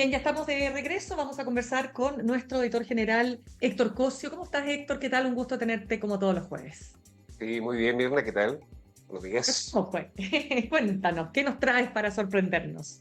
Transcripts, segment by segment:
bien, ya estamos de regreso. Vamos a conversar con nuestro editor general, Héctor Cosio. ¿Cómo estás, Héctor? ¿Qué tal? Un gusto tenerte como todos los jueves. Sí, muy bien, Mirna, ¿qué tal? Buenos días. ¿Cómo fue? Cuéntanos, ¿qué nos traes para sorprendernos?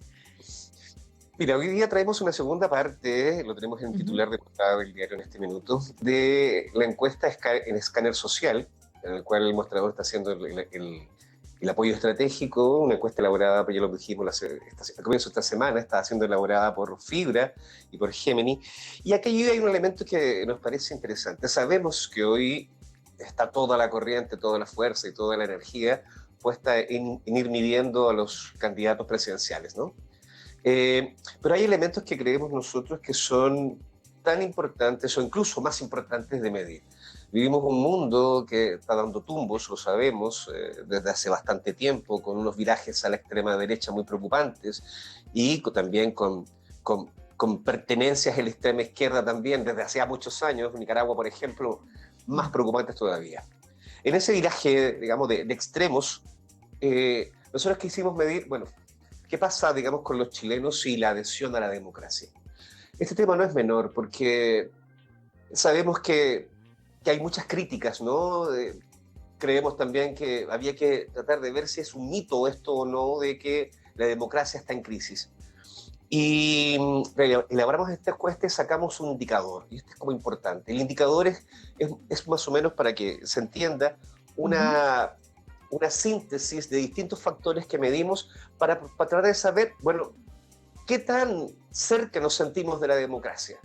Mira, hoy día traemos una segunda parte, lo tenemos en Ujú. titular de portada del diario en este minuto, de la encuesta en escáner social, en el cual el mostrador está haciendo el apoyo estratégico, una encuesta elaborada, pues ya lo dijimos, al comienzo de esta semana, está siendo elaborada por Fibra y por Gemini, y aquí hay un elemento que nos parece interesante. Sabemos que hoy está toda la corriente, toda la fuerza y toda la energía puesta en ir midiendo a los candidatos presidenciales, ¿no? Pero hay elementos que creemos nosotros que son tan importantes o incluso más importantes de medir. Vivimos un mundo que está dando tumbos, lo sabemos, desde hace bastante tiempo, con unos virajes a la extrema derecha muy preocupantes y también con pertenencias en la extrema izquierda también, desde hace muchos años, Nicaragua, por ejemplo, más preocupantes todavía. En ese viraje, digamos, de extremos, nosotros quisimos medir, bueno, ¿qué pasa, digamos, con los chilenos y la adhesión a la democracia? Este tema no es menor porque sabemos que hay muchas críticas, ¿no? Creemos también que había que tratar de ver si es un mito esto o no de que la democracia está en crisis. Y elaboramos esta encuesta y sacamos un indicador, y este es como importante. El indicador es más o menos para que se entienda Ujú. una síntesis de distintos factores que medimos para tratar de saber, bueno, qué tan cerca nos sentimos de la democracia.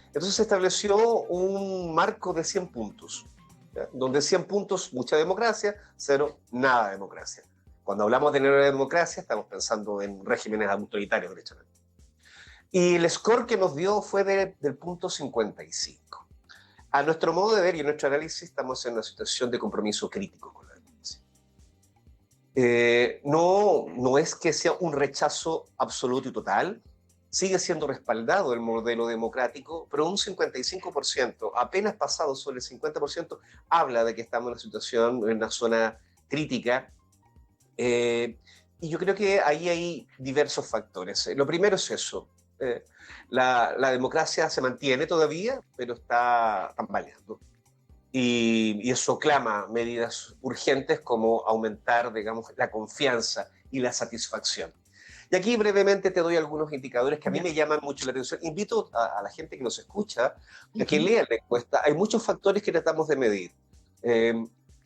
Entonces se estableció un marco de 100 puntos, ¿ya? Donde 100 puntos, mucha democracia, 0, nada democracia. Cuando hablamos de nada democracia, estamos pensando en regímenes autoritarios, derechamente. Y el score que nos dio fue del punto 55. A nuestro modo de ver y en nuestro análisis, estamos en una situación de compromiso crítico con la democracia. No es que sea un rechazo absoluto y total, sigue siendo respaldado el modelo democrático, pero un 55%, apenas pasado sobre el 50%, habla de que estamos en una situación, en una zona crítica. eh, y yo creo que ahí hay diversos factores. Lo primero es eso. Eh, la democracia se mantiene todavía, pero está tambaleando. Y eso clama medidas urgentes como aumentar, digamos, la confianza y la satisfacción. Y aquí brevemente te doy algunos indicadores que a mí Ya. me llaman mucho la atención. Invito a la gente que nos escucha a que Ujú. lea la encuesta. Hay muchos factores que tratamos de medir. Eh,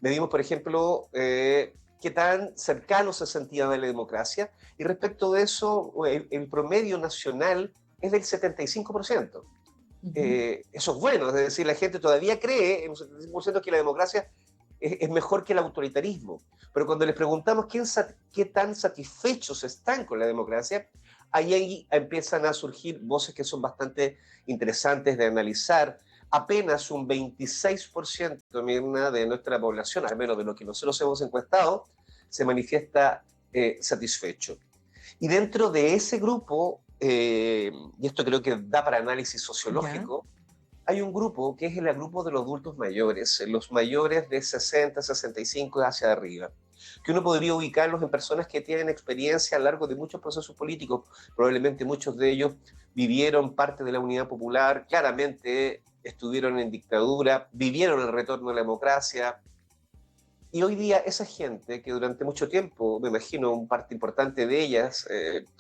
Medimos, por ejemplo, qué tan cercano se sentía de la democracia, y respecto de eso, el promedio nacional es del 75%. Ujú. Eso es bueno, es decir, la gente todavía cree en un 75% que la democracia es mejor que el autoritarismo. Pero cuando les preguntamos qué tan satisfechos están con la democracia, ahí empiezan a surgir voces que son bastante interesantes de analizar. Apenas un 26%, Mirna, de nuestra población, al menos de lo que nosotros hemos encuestado, se manifiesta satisfecho. Y dentro de ese grupo, y esto creo que da para análisis Ya. sociológico, hay un grupo que es el grupo de los adultos mayores, los mayores de 60, 65 hacia arriba, que uno podría ubicarlos en personas que tienen experiencia a lo largo de muchos procesos políticos. Probablemente muchos de ellos vivieron parte de la Unidad Popular, claramente estuvieron en dictadura, vivieron el retorno a la democracia. Y hoy día esa gente que durante mucho tiempo, me imagino, un parte importante de ellas,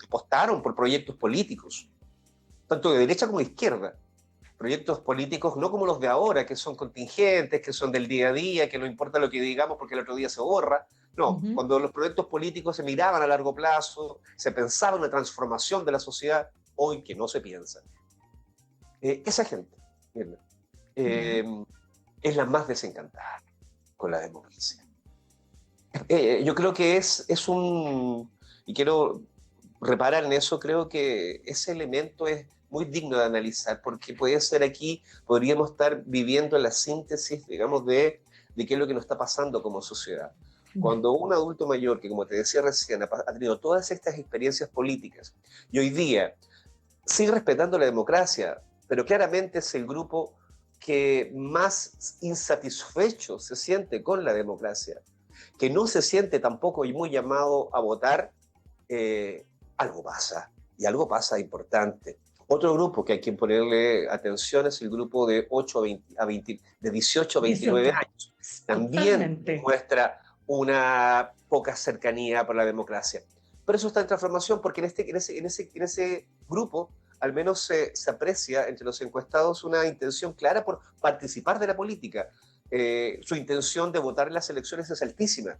apostaron por proyectos políticos, tanto de derecha como de izquierda. Proyectos políticos no como los de ahora, que son contingentes, que son del día a día, que no importa lo que digamos porque el otro día se borra. No, Ujú. cuando los proyectos políticos se miraban a largo plazo, se pensaba en una transformación de la sociedad, hoy que no se piensa. Esa gente, miren, Ya. eh, es la más desencantada con la democracia. Yo creo que es un, y quiero reparar en eso, creo que ese elemento es muy digno de analizar, porque puede ser aquí, podríamos estar viviendo la síntesis, digamos, de qué es lo que nos está pasando como sociedad. Ya. Cuando un adulto mayor, que como te decía recién, ha tenido todas estas experiencias políticas y hoy día sigue respetando la democracia, pero claramente es el grupo que más insatisfecho se siente con la democracia, que no se siente tampoco y muy llamado a votar, eh, algo pasa, y algo pasa importante. Otro grupo que hay que ponerle atención es el grupo de, 8 a 20, de 18 a 29 18. años. También Totalmente. demuestra una poca cercanía por la democracia. Pero eso está en transformación porque en ese grupo al menos se aprecia entre los encuestados una intención clara por participar de la política. Su intención de votar en las elecciones es altísima.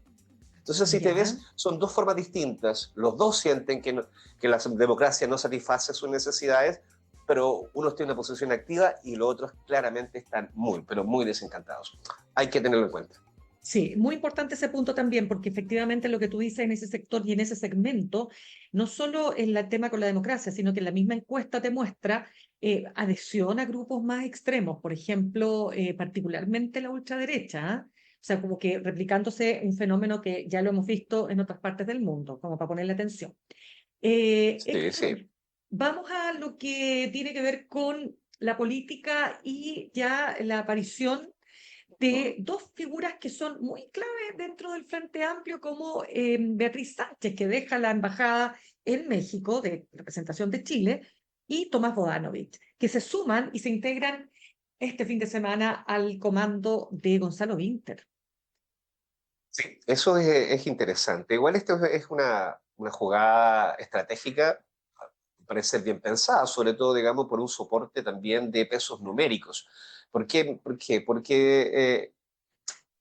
Entonces, si te Ya. ves, son dos formas distintas. Los dos sienten que la democracia no satisface sus necesidades, pero unos tienen una posición activa y los otros claramente están muy, pero muy desencantados. Hay que tenerlo en cuenta. Sí, muy importante ese punto también, porque efectivamente lo que tú dices en ese sector y en ese segmento, no solo en el tema con la democracia, sino que la misma encuesta te muestra adhesión a grupos más extremos, por ejemplo, particularmente la ultraderecha, ¿ah? O sea, como que replicándose un fenómeno que ya lo hemos visto en otras partes del mundo, como para ponerle atención. Sí, Héctor, sí. vamos a lo que tiene que ver con la política y ya la aparición de dos figuras que son muy clave dentro del Frente Amplio, como Beatriz Sánchez, que deja la embajada en México de representación de Chile, y Tomás Bodanovich, que se suman y se integran este fin de semana al comando de Gonzalo Vinter. Sí, eso es interesante. Igual esto es una jugada estratégica, parece ser bien pensada, sobre todo, digamos, por un soporte también de pesos numéricos. ¿Por qué? ¿Por qué? Porque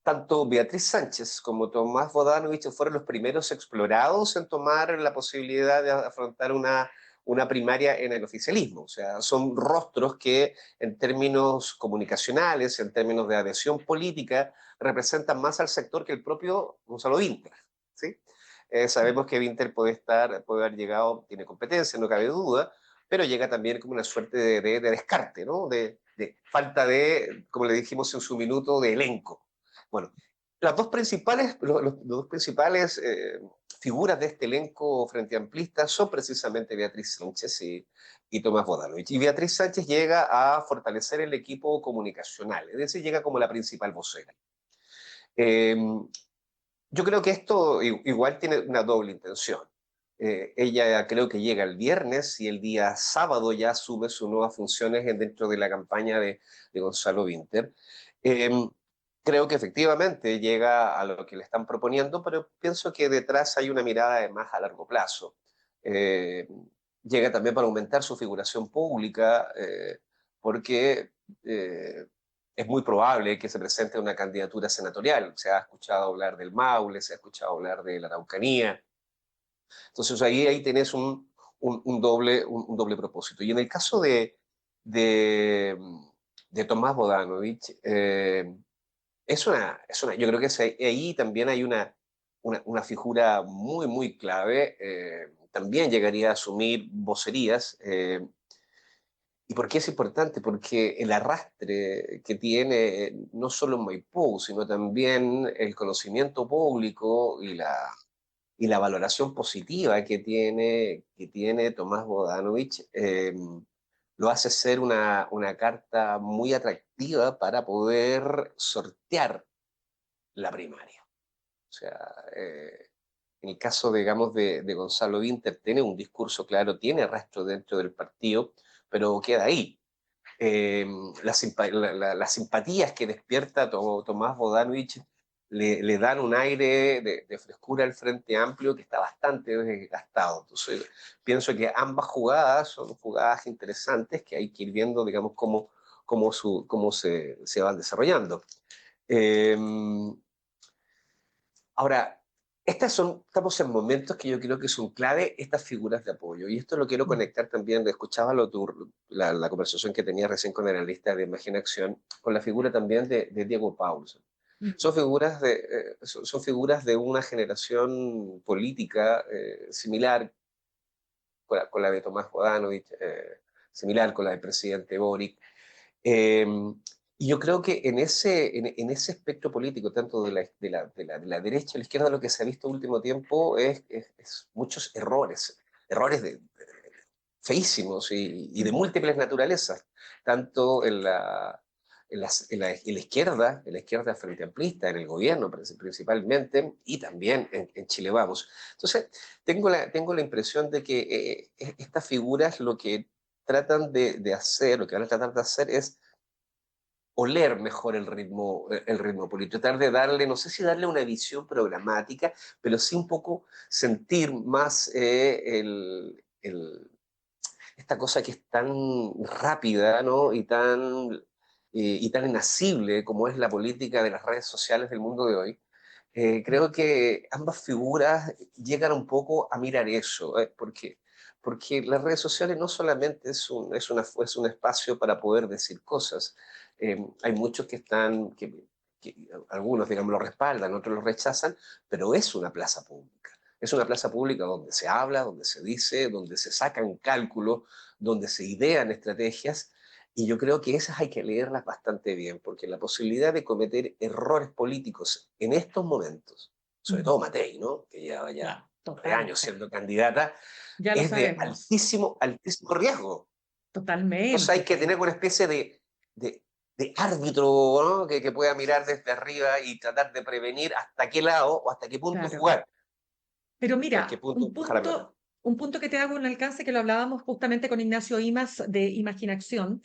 tanto Beatriz Sánchez como Tomás Bodanovich fueron los primeros explorados en tomar la posibilidad de afrontar una primaria en el oficialismo. O sea, son rostros que en términos comunicacionales, en términos de adhesión política, representan más al sector que el propio Gonzalo Vinter. ¿Sí? Sabemos que Vinter puede haber llegado, tiene competencia, no cabe duda, pero llega también como una suerte de descarte, ¿no? De falta de, como le dijimos en su minuto, de elenco. Bueno, los dos principales figuras de este elenco frente amplista son precisamente Beatriz Sánchez y Tomás Bodanovich. Y Beatriz Sánchez llega a fortalecer el equipo comunicacional, es decir, llega como la principal vocera. Eh, yo creo que esto igual tiene una doble intención. Ella creo que llega el viernes y el día sábado ya asume sus nuevas funciones dentro de la campaña de Gonzalo Vinter. Eh, Creo que efectivamente llega a lo que le están proponiendo, pero pienso que detrás hay una mirada de más a largo plazo. Eh, Llega también para aumentar su figuración pública, porque eh, es muy probable que se presente una candidatura senatorial. Se ha escuchado hablar del Maule, se ha escuchado hablar de la Araucanía. Entonces ahí tenés un doble propósito. Y en el caso de, de Tomás Bodanovich, yo creo que ahí también hay una figura muy, muy clave. También llegaría a asumir vocerías. ¿Y por qué es importante? Porque el arrastre que tiene no solo en Maipú, sino también el conocimiento público y la valoración positiva que tiene Tomás Bodanovich, lo hace ser una carta muy atractiva para poder sortear la primaria. O sea, en el caso, digamos, de Gonzalo Vinter, tiene un discurso claro, tiene rastro dentro del partido, pero queda ahí. Eh, las simpatías que despierta Tomás Bodanovich le dan un aire de frescura al Frente Amplio que está bastante desgastado. Entonces, pienso que ambas jugadas son jugadas interesantes que hay que ir viendo, digamos, cómo se van desarrollando. Eh, Ahora, estamos en momentos que yo creo que son clave estas figuras de apoyo, y esto lo quiero conectar también, escuchaba la conversación que tenía recién con el analista de Imagen Acción, con la figura también de Diego Paulsen. Son figuras de una generación política similar con la de Tomás Bodanovich, similar con la del presidente Boric. Eh, y yo creo que en ese espectro político, tanto de la derecha a la izquierda, lo que se ha visto en último tiempo es muchos errores feísimos y de múltiples naturalezas, tanto en la izquierda frente amplista, en el gobierno principalmente, y también en Chile Vamos. Entonces, tengo la impresión de que estas figuras lo que tratan de hacer, lo que van a tratar de hacer es oler mejor el ritmo político, tratar de darle, no sé si darle una visión programática, pero sí un poco sentir más esta cosa que es tan rápida, ¿no? Y tan inasible como es la política de las redes sociales del mundo de hoy. Creo que ambas figuras llegan un poco a mirar eso, porque las redes sociales no solamente es un espacio para poder decir cosas. Hay muchos que algunos, digamos, lo respaldan, otros lo rechazan, pero es una plaza pública. Es una plaza pública donde se habla, donde se dice, donde se sacan cálculos, donde se idean estrategias, y yo creo que esas hay que leerlas bastante bien, porque la posibilidad de cometer errores políticos en estos momentos, sobre Mm, todo Matei, ¿no? Que lleva ya claro, 9 años total. siendo candidata, Ya lo es de sabemos, altísimo, altísimo riesgo. Entonces hay totalmente. que tener una especie de, de árbitro, ¿no? Que pueda mirar desde arriba y tratar de prevenir hasta qué lado o hasta qué punto Claro. jugar, Pero hasta qué mira, punto bajar la pelota. un punto que te hago un alcance que lo hablábamos justamente con Ignacio Imas de Imaginación,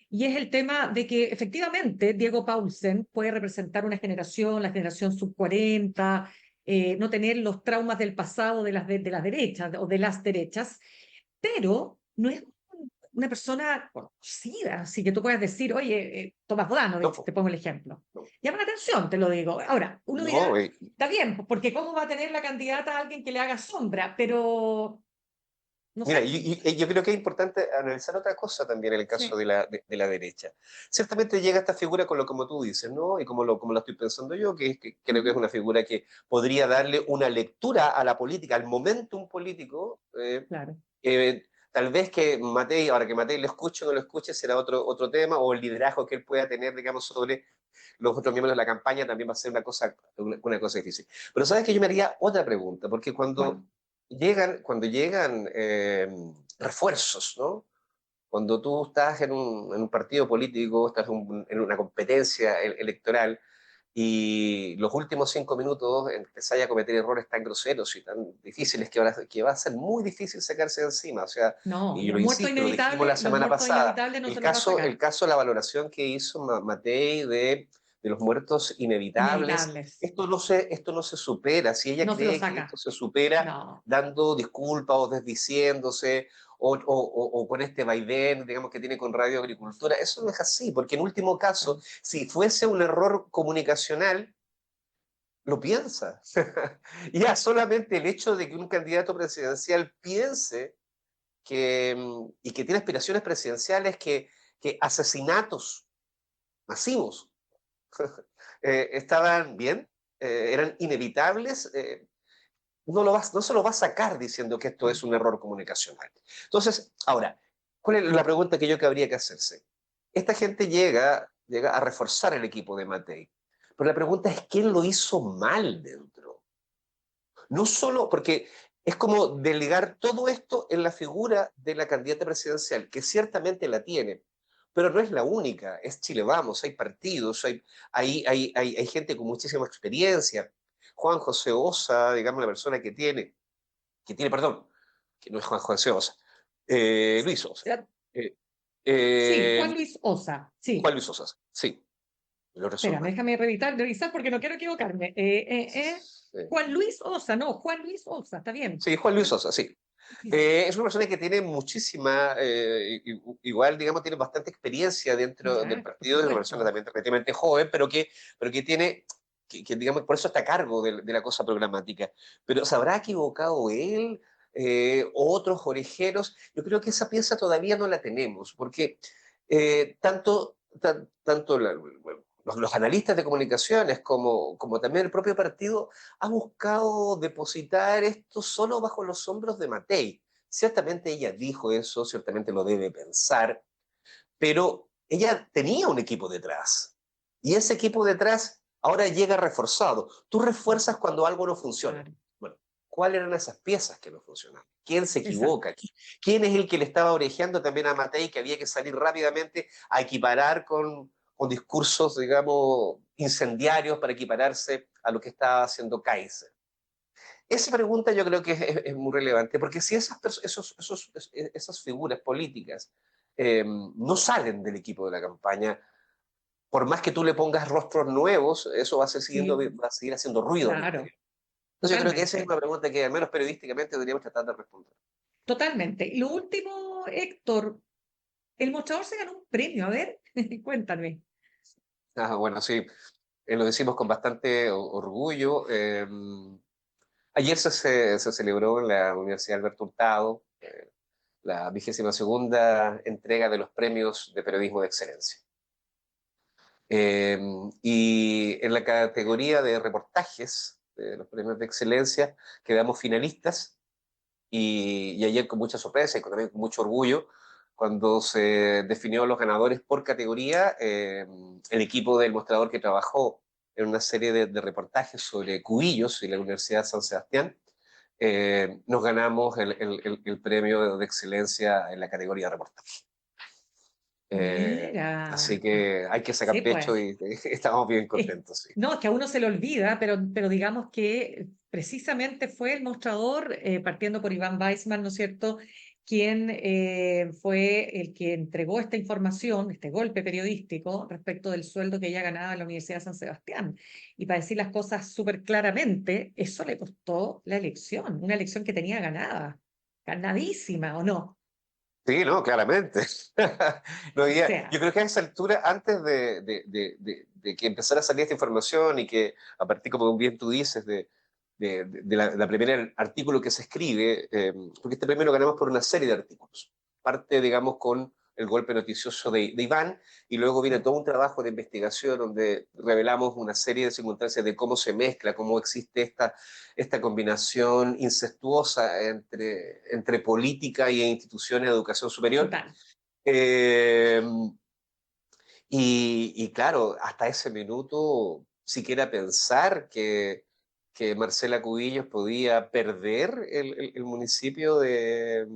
y es el tema de que efectivamente Diego Paulsen puede representar una generación, la generación sub 40, no tener los traumas del pasado de las derechas o de las derechas, pero no es una persona conocida, así que tú puedes decir, oye, Tomás No, Bodanovich, te pongo el ejemplo. no, Llama la atención, te lo digo. Ahora, uno no, dirá, está bien, porque ¿cómo va a tener la candidata a alguien que le haga sombra? Pero, no mira, sé. yo creo que es importante analizar otra cosa también en el caso Sí. de la derecha. Ciertamente llega esta figura con lo como tú dices, ¿no? Y como lo estoy pensando yo, que creo que es Ujú, una figura que podría darle una lectura a la política, al momentum político. claro. Tal vez que Matei, ahora que Matei lo escuche o no lo escuche, será otro tema, o el liderazgo que él pueda tener, digamos, sobre los otros miembros de la campaña también va a ser una cosa difícil. Pero sabes que yo me haría otra pregunta, porque Bueno, cuando llegan refuerzos, ¿no? Cuando tú estás en un partido político, estás en una competencia electoral y los últimos 5 minutos empezáis a cometer errores tan groseros y tan difíciles que va a ser muy difícil sacarse de encima. O sea, no, y yo lo insisto, lo dijimos la los semana muertos pasada, inevitables no se los va a sacar. el caso de la valoración que hizo Matei de los muertos inevitables, Inevitables. esto no se supera. Si ella No se los cree que esto saca. se supera No. dando disculpas o desdiciéndose o con este vaivén, digamos, que tiene con Radio Agricultura. Eso no es así, porque en último caso, Claro. si fuese un error comunicacional, lo piensa. Ya solamente el hecho de que un candidato presidencial piense y que tiene aspiraciones presidenciales que asesinatos masivos estaban bien, eran inevitables, no se lo va a sacar diciendo que esto es un error comunicacional. Entonces, ahora, ¿cuál es la pregunta que yo que habría que hacerse? Esta gente llega a reforzar el equipo de Matei, pero la pregunta es quién lo hizo mal dentro. No solo porque es como delegar todo esto en la figura de la candidata presidencial, que ciertamente la tiene, pero no es la única, es Chile Vamos, hay partidos, hay gente con muchísima experiencia. Juan José Osa, digamos, la persona perdón, que no es Juan José Osa, Luis Osa. Eh, Sí, eh, Juan Luis Osa. Juan Sí. Luis Osa, sí, lo Espera, resumo. déjame revisar porque no quiero equivocarme. Juan Luis Osa, no, Juan Luis Osa, está bien. Sí, Juan Luis Osa, sí. Sí, sí. Es una persona que tiene muchísima, igual, digamos, tiene bastante experiencia dentro del Ya, por partido, es una persona supuesto. también relativamente joven, pero que tiene, digamos, por eso está a cargo de la cosa programática. Pero ¿se habrá equivocado él o otros orejeros? Yo creo que esa pieza todavía no la tenemos, porque tanto bueno, los analistas de comunicaciones como también el propio partido ha buscado depositar esto solo bajo los hombros de Matei. Ciertamente ella dijo eso, ciertamente lo debe pensar, pero ella tenía un equipo detrás. Y ese equipo detrás ahora llega reforzado. Tú refuerzas cuando algo no funciona. Claro, Bueno, ¿cuáles eran esas piezas que no funcionaban? ¿Quién se equivoca exacto. aquí? ¿Quién es el que le estaba orejeando también a Matei que había que salir rápidamente a equiparar con discursos, digamos, incendiarios para equipararse a lo que estaba haciendo Kaiser? esa pregunta yo creo que es muy relevante, porque si esas figuras políticas no salen del equipo de la campaña, por más que tú le pongas rostros nuevos, eso Sí, va a seguir haciendo ruido al claro, interior. Entonces yo creo que esa es totalmente. una pregunta que al menos periodísticamente deberíamos tratar de responder. Totalmente. Y lo último, Héctor, el mostrador se ganó un premio. A ver, cuéntame. Bueno, sí, lo decimos con bastante orgullo. Ayer se celebró en la Universidad Alberto Hurtado la 22ª entrega de los premios de periodismo de excelencia. Eh, y en la categoría de reportajes de los premios de excelencia quedamos finalistas y ayer con mucha sorpresa y también con mucho orgullo, cuando se definió los ganadores por categoría, el equipo del mostrador que trabajó en una serie de reportajes sobre cubillos y la Universidad de San Sebastián, nos ganamos el premio de excelencia en la categoría de reportaje. Eh, Así Mira, que hay que sí, sacar pecho pues. y estamos bien Es- contentos, sí. no, es que a uno se le olvida, pero digamos que precisamente fue el mostrador, partiendo por Iván Weissman, ¿no es cierto?, quien fue el que entregó esta información, este golpe periodístico respecto del sueldo que ella ganaba en la Universidad de San Sebastián. Y para decir las cosas súper claramente, eso le costó la elección, una elección que tenía ganada, ganadísima, ¿o no? Sí, no, claramente. No O yo sea, creo que a esa altura, antes de que empezara a salir esta información y que a partir, como bien tú dices, de la primera artículo que se escribe, porque este premio lo ganamos por una serie de artículos. Parte, digamos, con el golpe noticioso de Iván, y luego viene todo un trabajo de investigación donde revelamos una serie de circunstancias de cómo se mezcla, cómo existe esta combinación incestuosa entre política y instituciones de educación superior. total. Eh, y claro, hasta ese minuto, siquiera pensar que Marcela Cubillos podía perder el municipio de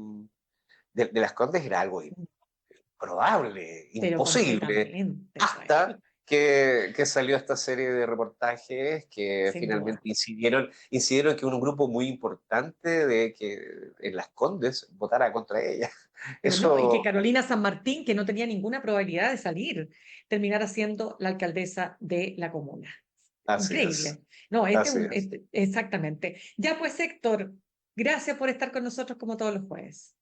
Las Condes era algo improbable, Pero imposible, completamente, pues. hasta que salió esta serie de reportajes que Sin finalmente duda. incidieron que un grupo muy importante de que en Las Condes votara contra ella. Pero no, y que Eso, Carolina San Martín, que no tenía ninguna probabilidad de salir, terminara siendo la alcaldesa de la comuna. así es, Increíble. No, así es. exactamente. Ya pues, Héctor, gracias por estar con nosotros como todos los jueves.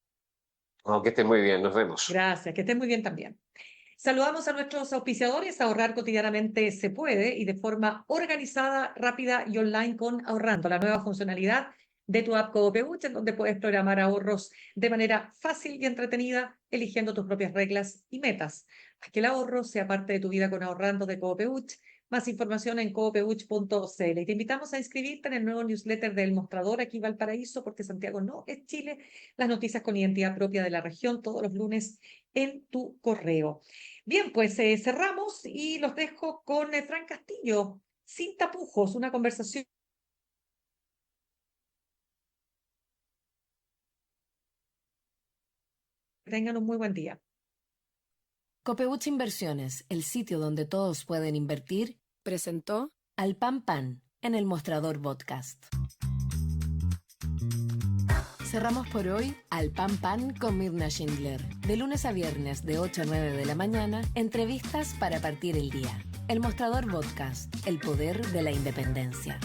Aunque esté muy bien, nos vemos. Gracias, que estés muy bien también. Saludamos a nuestros auspiciadores. Ahorrar cotidianamente se puede y de forma organizada, rápida y online con Ahorrando, la nueva funcionalidad de tu app Coopeuch, en donde puedes programar ahorros de manera fácil y entretenida, eligiendo tus propias reglas y metas. Haz que el ahorro sea parte de tu vida con Ahorrando de Coopeuch. Más información en coopeuch.cl. Y te invitamos a inscribirte en el nuevo newsletter del Mostrador aquí Valparaíso, porque Santiago no es Chile. Las noticias con identidad propia de la región todos los lunes en tu correo. Bien, pues cerramos y los dejo con Fran Castillo, sin tapujos, una conversación. Tengan un muy buen día. Copeuch Inversiones, el sitio donde todos pueden invertir, presentó Al Pan Pan en el Mostrador Podcast. Cerramos por hoy Al Pan Pan con Mirna Schindler. De lunes a viernes de 8 a 9 de la mañana, entrevistas para partir el día. El Mostrador Podcast, el poder de la independencia.